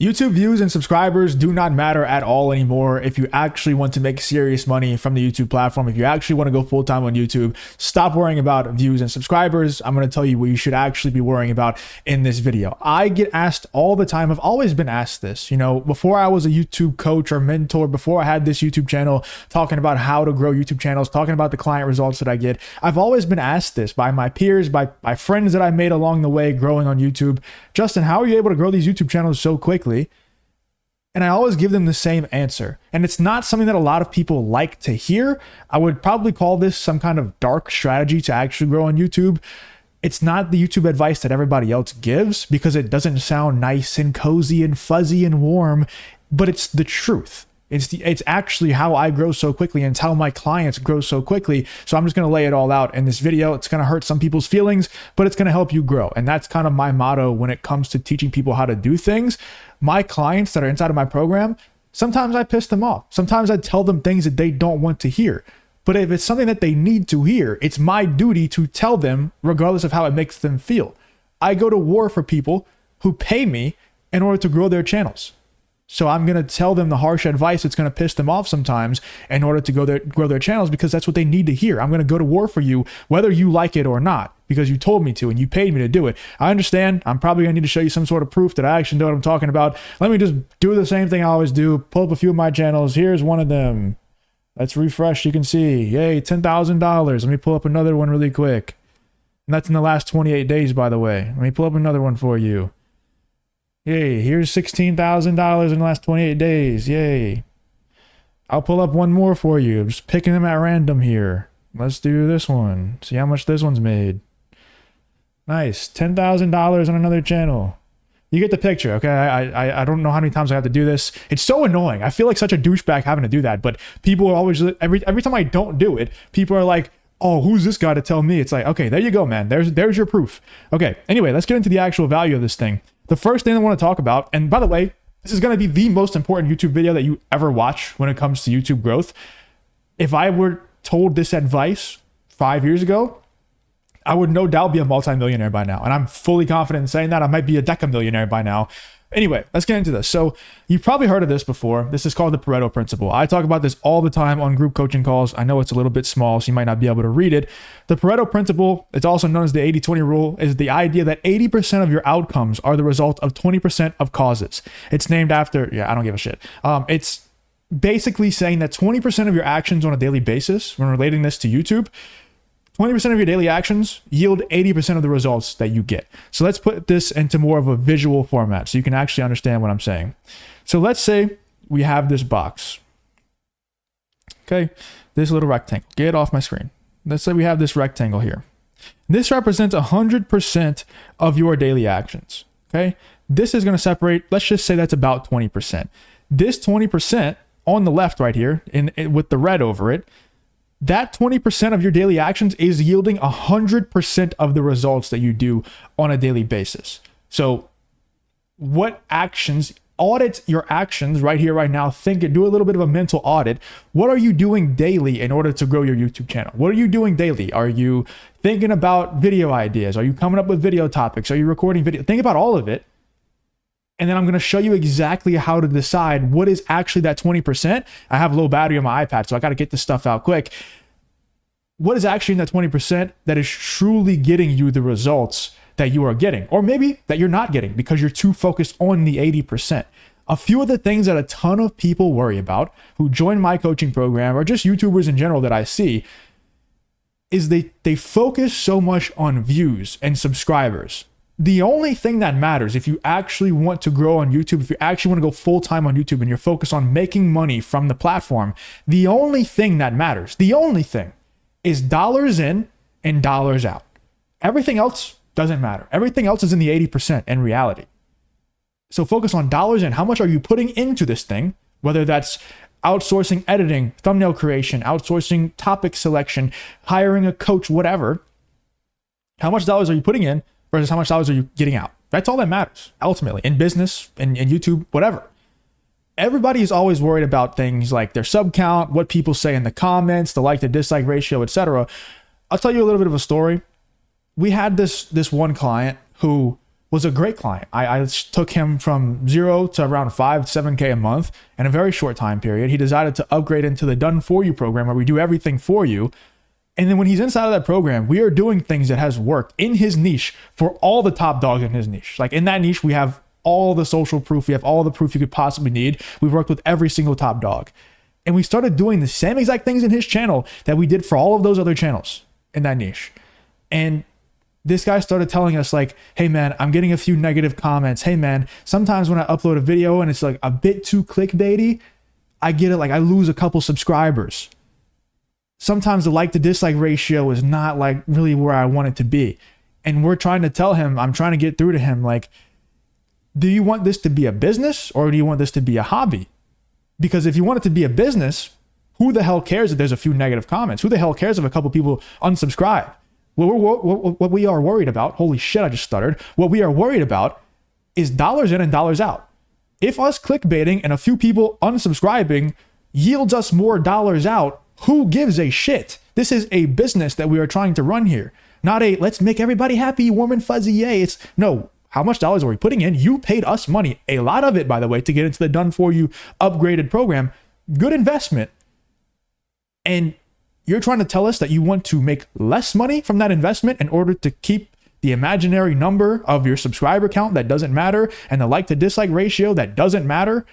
YouTube views and subscribers do not matter at all anymore if you actually want to make serious money from the YouTube platform. If you actually want to go full-time on YouTube, stop worrying about views and subscribers. I'm going to tell you what you should actually be worrying about in this video. I get asked all the time. I've always been asked this, before I was a YouTube coach or mentor, before I had this YouTube channel talking about how to grow YouTube channels, talking about the client results that I get. I've always been asked this by my peers, by friends that I made along the way growing on YouTube. Justin, how are you able to grow these YouTube channels so quickly? And I always give them the same answer. And it's not something that a lot of people like to hear. I would probably call this some kind of dark strategy to actually grow on YouTube. It's not the YouTube advice that everybody else gives because it doesn't sound nice and cozy and fuzzy and warm, but it's the truth. It's actually how I grow so quickly, and it's how my clients grow so quickly. So I'm just going to lay it all out in this video. It's going to hurt some people's feelings, but it's going to help you grow. And that's kind of my motto when it comes to teaching people how to do things. My clients that are inside of my program, sometimes I piss them off. Sometimes I tell them things that they don't want to hear. But if it's something that they need to hear, it's my duty to tell them regardless of how it makes them feel. I go to war for people who pay me in order to grow their channels. So I'm going to tell them the harsh advice that's going to piss them off sometimes in order to grow their channels, because that's what they need to hear. I'm going to go to war for you, whether you like it or not, because you told me to and you paid me to do it. I understand. I'm probably going to need to show you some sort of proof that I actually know what I'm talking about. Let me just do the same thing I always do. Pull up a few of my channels. Here's one of them. Let's refresh. You can see, yay, $10,000. Let me pull up another one really quick. And that's in the last 28 days, by the way. Let me pull up another one for you. Yay, here's $16,000 in the last 28 days. Yay. I'll pull up one more for you. I'm just picking them at random here. Let's do this one. See how much this one's made. Nice. $10,000 on another channel. You get the picture, okay? I don't know how many times I have to do this. It's so annoying. I feel like such a douchebag having to do that, but people are always, every time I don't do it, people are like, oh, who's this guy to tell me? It's like, okay, there you go, man. There's your proof. Okay, anyway, let's get into the actual value of this thing. The first thing I want to talk about, and by the way, this is going to be the most important YouTube video that you ever watch when it comes to YouTube growth. If I were told this advice 5 years ago, I would no doubt be a multimillionaire by now. And I'm fully confident in saying that. I might be a decamillionaire by now. Anyway, let's get into this. So you've probably heard of this before. This is called the Parto Principle. I talk about this all the time on group coaching calls. I know it's a little bit small, so you might not be able to read it. The Parto Principle, it's also known as the 80-20 rule, is the idea that 80% of your outcomes are the result of 20% of causes. It's named after, I don't give a shit. It's basically saying that 20% of your actions on a daily basis, when relating this to YouTube, 20% of your daily actions yield 80% of the results that you get. So let's put this into more of a visual format so you can actually understand what I'm saying. So let's say we have this box. Okay, this little rectangle. Get it off my screen. Let's say we have this rectangle here. This represents 100% of your daily actions. Okay, this is going to separate, let's just say that's about 20%. This 20% on the left right here, with the red over it, that 20% of your daily actions is yielding 100% of the results that you do on a daily basis. So what actions, audit your actions right here, right now. Do a little bit of a mental audit. What are you doing daily in order to grow your YouTube channel? What are you doing daily? Are you thinking about video ideas? Are you coming up with video topics? Are you recording video? Think about all of it. And then I'm going to show you exactly how to decide what is actually that 20%. I have low battery on my iPad, so I got to get this stuff out quick. What is actually in that 20% that is truly getting you the results that you are getting, or maybe that you're not getting because you're too focused on the 80%. A few of the things that a ton of people worry about who join my coaching program, or just YouTubers in general that I see, is they focus so much on views and subscribers. The only thing that matters, if you actually want to grow on YouTube, if you actually want to go full-time on YouTube and you're focused on making money from the platform, the only thing that matters, the only thing, is dollars in and dollars out. Everything else doesn't matter. Everything else is in the 80% in reality. So focus on dollars in. How much are you putting into this thing? Whether that's outsourcing editing, thumbnail creation, outsourcing topic selection, hiring a coach, whatever. How much dollars are you putting in versus how much dollars are you getting out? That's all that matters, ultimately, in business, in YouTube, whatever. Everybody is always worried about things like their sub count, what people say in the comments, the like to dislike ratio, etc. I'll tell you a little bit of a story. We had this one client who was a great client. I took him from 0 to around 7K a month in a very short time period. He decided to upgrade into the Done For You program, where we do everything for you. And then when he's inside of that program, we are doing things that has worked in his niche for all the top dogs in his niche. Like in that niche, we have all the social proof. We have all the proof you could possibly need. We've worked with every single top dog. And we started doing the same exact things in his channel that we did for all of those other channels in that niche. And this guy started telling us like, hey man, I'm getting a few negative comments. Hey man, sometimes when I upload a video and it's like a bit too clickbaity, I get it. Like I lose a couple subscribers. Sometimes the like to dislike ratio is not like really where I want it to be. And we're trying to tell him, I'm trying to get through to him. Like, do you want this to be a business or do you want this to be a hobby? Because if you want it to be a business, who the hell cares if there's a few negative comments? Who the hell cares if a couple people unsubscribe? What we are worried about, holy shit, I just stuttered. What we are worried about is dollars in and dollars out. If us clickbaiting and a few people unsubscribing yields us more dollars out, who gives a shit? This is a business that we are trying to run here. Not a let's make everybody happy, warm and fuzzy, yay. It's no, how much dollars are we putting in? You paid us money, a lot of it, by the way, to get into the Done For You upgraded program. Good investment. And you're trying to tell us that you want to make less money from that investment in order to keep the imaginary number of your subscriber count that doesn't matter and the like to dislike ratio that doesn't matter.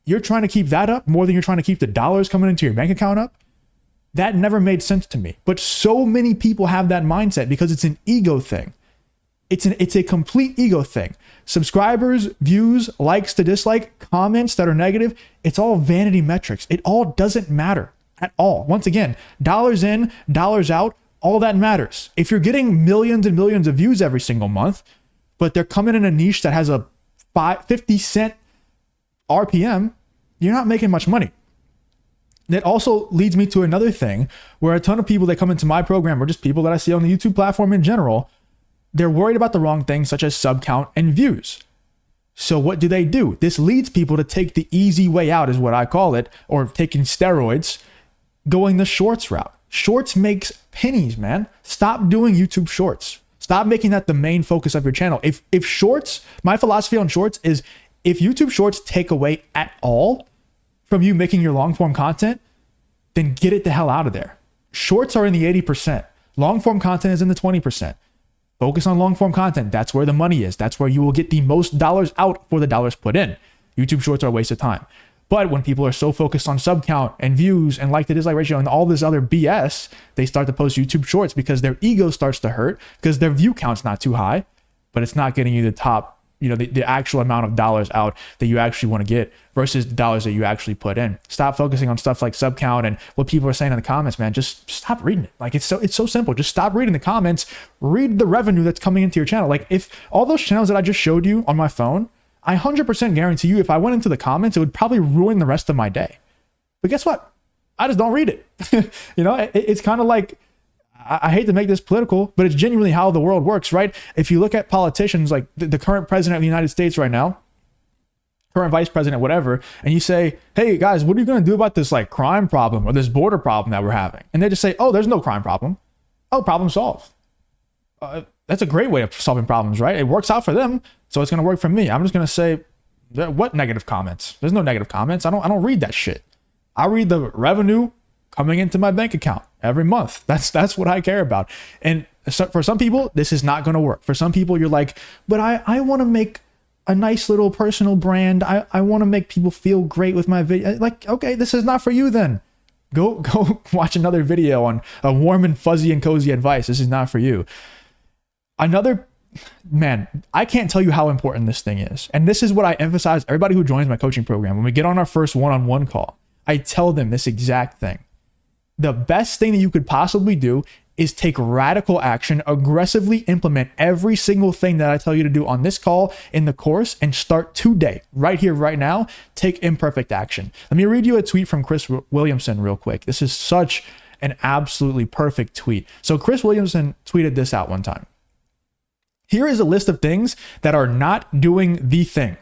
You're trying to keep that up more than you're trying to keep the dollars coming into your bank account up. That never made sense to me. But so many people have that mindset because it's an ego thing. It's a complete ego thing. Subscribers, views, likes to dislike, comments that are negative, it's all vanity metrics. It all doesn't matter at all. Once again, dollars in, dollars out, all that matters. If you're getting millions and millions of views every single month, but they're coming in a niche that has a 50 cent RPM, you're not making much money. That also leads me to another thing where a ton of people that come into my program, or just people that I see on the YouTube platform in general, they're worried about the wrong things such as sub count and views. So what do? This leads people to take the easy way out, is what I call it, or taking steroids, going the shorts route. Shorts makes pennies, man. Stop doing YouTube shorts. Stop making that the main focus of your channel. If shorts, my philosophy on shorts is if YouTube shorts take away at all from you making your long form content, then get it the hell out of there. Shorts are in the 80%. Long form content is in the 20%. Focus on long form content. That's where the money is. That's where you will get the most dollars out for the dollars put in. YouTube shorts are a waste of time. But when people are so focused on sub count and views and like to dislike ratio and all this other BS, they start to post YouTube shorts because their ego starts to hurt because their view count's not too high, but it's not getting you the top, the actual amount of dollars out that you actually want to get versus the dollars that you actually put in. Stop focusing on stuff like sub count and what people are saying in the comments, man. Just stop reading it. Like it's so simple. Just stop reading the comments, read the revenue that's coming into your channel. Like if all those channels that I just showed you on my phone, I 100% guarantee you, if I went into the comments, it would probably ruin the rest of my day. But guess what? I just don't read it. It's kind of like, I hate to make this political, but it's genuinely how the world works, right? If you look at politicians, like the current president of the United States right now, current vice president, whatever, and you say, hey guys, what are you going to do about this like crime problem or this border problem that we're having? And they just say, oh, there's no crime problem. Oh, problem solved. That's a great way of solving problems, right? It works out for them, so it's going to work for me. I'm just going to say, what negative comments? There's no negative comments. I don't read that shit. I read the revenue coming into my bank account every month. That's what I care about. And so for some people, this is not going to work. For some people, you're like, but I want to make a nice little personal brand. I want to make people feel great with my video. Like, okay, this is not for you then. Go watch another video on a warm and fuzzy and cozy advice. This is not for you. Man, I can't tell you how important this thing is. And this is what I emphasize everybody who joins my coaching program. When we get on our first one-on-one call, I tell them this exact thing. The best thing that you could possibly do is take radical action, aggressively implement every single thing that I tell you to do on this call, in the course, and start today, right here, right now. Take imperfect action. Let me read you a tweet from Chris Williamson real quick. This is such an absolutely perfect tweet. So Chris Williamson tweeted this out one time. Here is a list of things that are not doing the thing.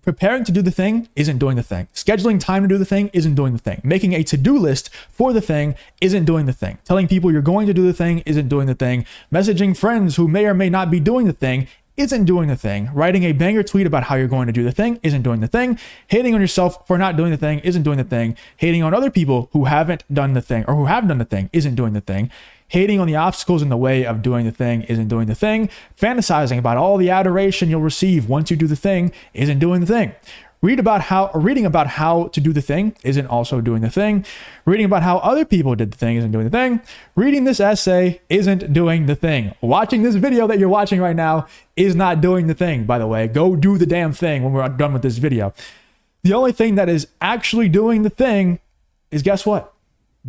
Preparing to do the thing isn't doing the thing. Scheduling time to do the thing isn't doing the thing. Making a to-do list for the thing isn't doing the thing. Telling people you're going to do the thing isn't doing the thing. Messaging friends who may or may not be doing the thing isn't doing the thing. Writing a banger tweet about how you're going to do the thing isn't doing the thing. Hating on yourself for not doing the thing isn't doing the thing. Hating on other people who haven't done the thing or who have done the thing isn't doing the thing. Hating on the obstacles in the way of doing the thing isn't doing the thing. Fantasizing about all the adoration you'll receive once you do the thing isn't doing the thing. Reading about how to do the thing isn't also doing the thing. Reading about how other people did the thing isn't doing the thing. Reading this essay isn't doing the thing. Watching this video that you're watching right now is not doing the thing, by the way. Go do the damn thing when we're done with this video. The only thing that is actually doing the thing is, guess what?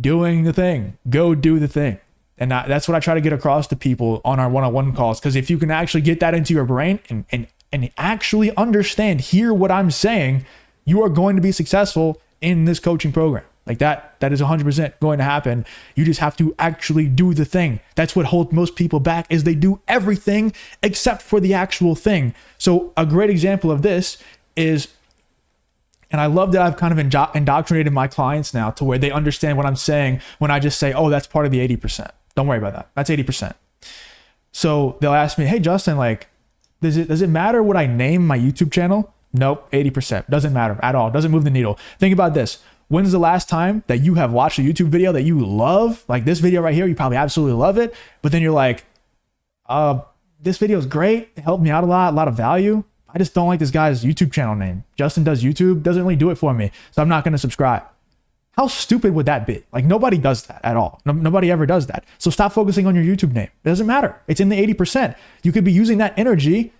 Doing the thing. Go do the thing. And that's what I try to get across to people on our one-on-one calls, because if you can actually get that into your brain and actually understand, hear what I'm saying, you are going to be successful in this coaching program. Like that is 100% going to happen. You just have to actually do the thing. That's what holds most people back, is they do everything except for the actual thing. So a great example of this is, and I love that I've kind of indoctrinated my clients now to where they understand what I'm saying when I just say, oh, that's part of the 80%. Don't worry about that. That's 80%. So they'll ask me, hey, Justin, like, does it matter what I name my YouTube channel? Nope, 80%. Doesn't matter at all. Doesn't move the needle. Think about this. When's the last time that you have watched a YouTube video that you love? Like this video right here, you probably absolutely love it. But then you're like, this video is great. It helped me out a lot of value. I just don't like this guy's YouTube channel name. Justin Does YouTube, doesn't really do it for me. So I'm not going to subscribe. How stupid would that be? Like nobody does that at all. Nobody ever does that. So stop focusing on your YouTube name. It doesn't matter. It's in the 80%. You could be using that energy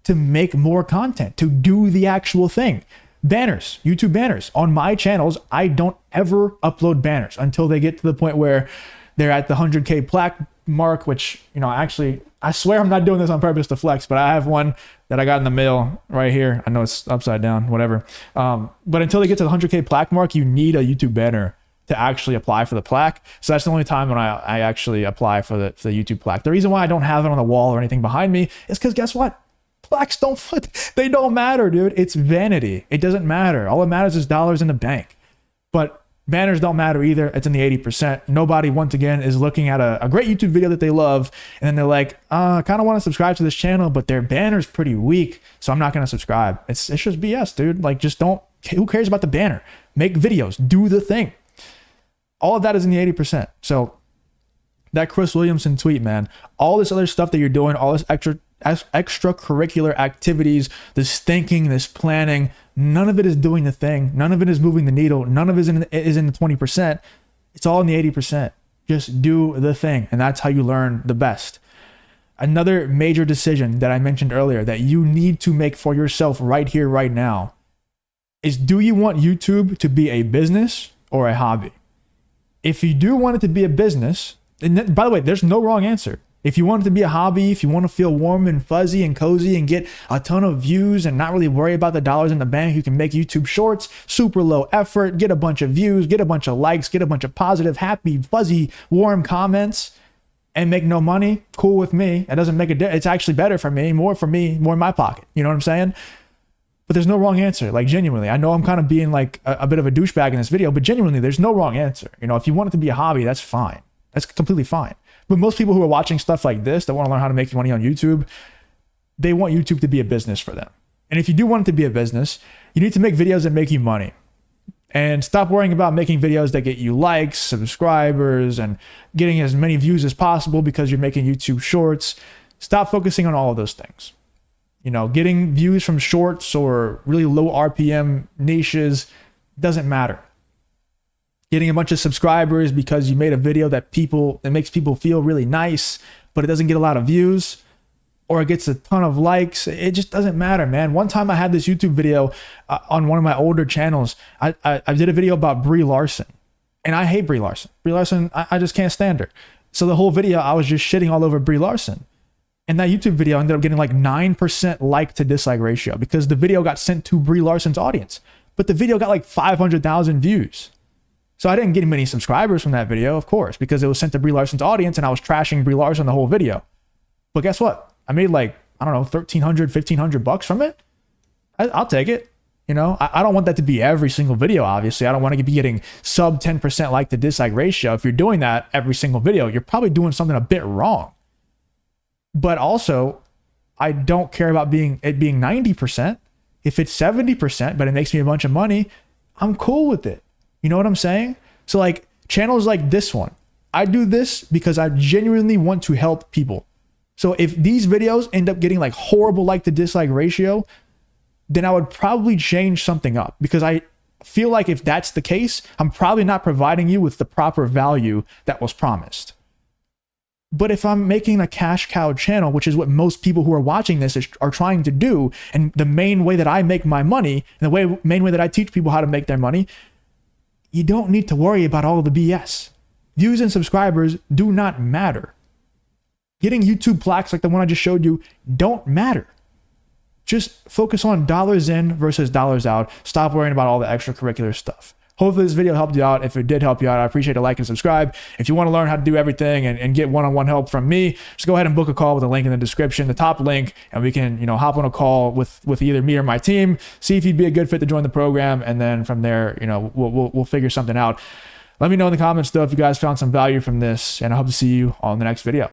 to make more content, to do the actual thing. Banners, YouTube banners. On my channels, I don't ever upload banners until they get to the point where they're at the 100K plaque mark, which, you know, actually, I swear I'm not doing this on purpose to flex, but I have one that I got in the mail right here. I know it's upside down, whatever. But until they get to the 100K plaque mark, you need a YouTube banner to actually apply for the plaque. So that's the only time when I actually apply for the YouTube plaque. The reason why I don't have it on the wall or anything behind me is because guess what? Plaques they don't matter, dude. It's vanity. It doesn't matter. All that matters is dollars in the bank. But banners don't matter either. It's in the 80%. Nobody, once again, is looking at a great YouTube video that they love, and then they're like, I kind of want to subscribe to this channel, but their banner's pretty weak, so I'm not going to subscribe. It's just BS, dude. Like, just don't. Who cares about the banner? Make videos. Do the thing. All of that is in the 80%. So that Chris Williamson tweet, man, all this other stuff that you're doing, all this extracurricular activities, this thinking, this planning, none of it is doing the thing. None of it is moving the needle. None of it is in the 20%. It's all in the 80%. Just do the thing. And that's how you learn the best. Another major decision that I mentioned earlier that you need to make for yourself right here, right now, is, do you want YouTube to be a business or a hobby? If you do want it to be a business, and by the way, there's no wrong answer. If you want it to be a hobby, if you want to feel warm and fuzzy and cozy and get a ton of views and not really worry about the dollars in the bank, you can make YouTube shorts, super low effort, get a bunch of views, get a bunch of likes, get a bunch of positive, happy, fuzzy, warm comments, and make no money. Cool with me. It doesn't make a difference. It's actually better for me, more in my pocket. You know what I'm saying? But there's no wrong answer. Like, genuinely, I know I'm kind of being like a bit of a douchebag in this video, but genuinely, there's no wrong answer. You know, if you want it to be a hobby, that's fine. That's completely fine. But most people who are watching stuff like this that want to learn how to make money on YouTube, they want YouTube to be a business for them. And if you do want it to be a business, you need to make videos that make you money. And stop worrying about making videos that get you likes, subscribers, and getting as many views as possible because you're making YouTube shorts. Stop focusing on all of those things. You know, getting views from shorts or really low RPM niches doesn't matter. Getting a bunch of subscribers because you made a video that makes people feel really nice, but it doesn't get a lot of views, or it gets a ton of likes, it just doesn't matter, man. One time I had this YouTube video on one of my older channels. I did a video about Brie Larson, and I hate Brie Larson. Brie Larson, I just can't stand her. So the whole video, I was just shitting all over Brie Larson. And that YouTube video ended up getting like 9% like to dislike ratio because the video got sent to Brie Larson's audience, but the video got like 500,000 views. So I didn't get many subscribers from that video, of course, because it was sent to Brie Larson's audience and I was trashing Brie Larson the whole video. But guess what? I made like, I don't know, $1,300, $1,500 from it. I'll take it. You know, I don't want that to be every single video, obviously. I don't want to be getting sub 10% like to dislike ratio. If you're doing that every single video, you're probably doing something a bit wrong. But also, I don't care about it being 90%. If it's 70%, but it makes me a bunch of money, I'm cool with it. You know what I'm saying? So like channels like this one, I do this because I genuinely want to help people. So if these videos end up getting like horrible like to dislike ratio, then I would probably change something up, because I feel like if that's the case, I'm probably not providing you with the proper value that was promised. But if I'm making a cash cow channel, which is what most people who are watching this are trying to do, and the main way that I make my money, and the main way that I teach people how to make their money, you don't need to worry about all of the BS. Views and subscribers do not matter. Getting YouTube plaques like the one I just showed you don't matter. Just focus on dollars in versus dollars out. Stop worrying about all the extracurricular stuff. Hopefully this video helped you out. If it did help you out, I appreciate a like and subscribe. If you want to learn how to do everything and get one-on-one help from me, just go ahead and book a call with a link in the description, the top link, and we can, hop on a call with either me or my team, see if you'd be a good fit to join the program, and then from there, we'll figure something out. Let me know in the comments though if you guys found some value from this, and I hope to see you on the next video.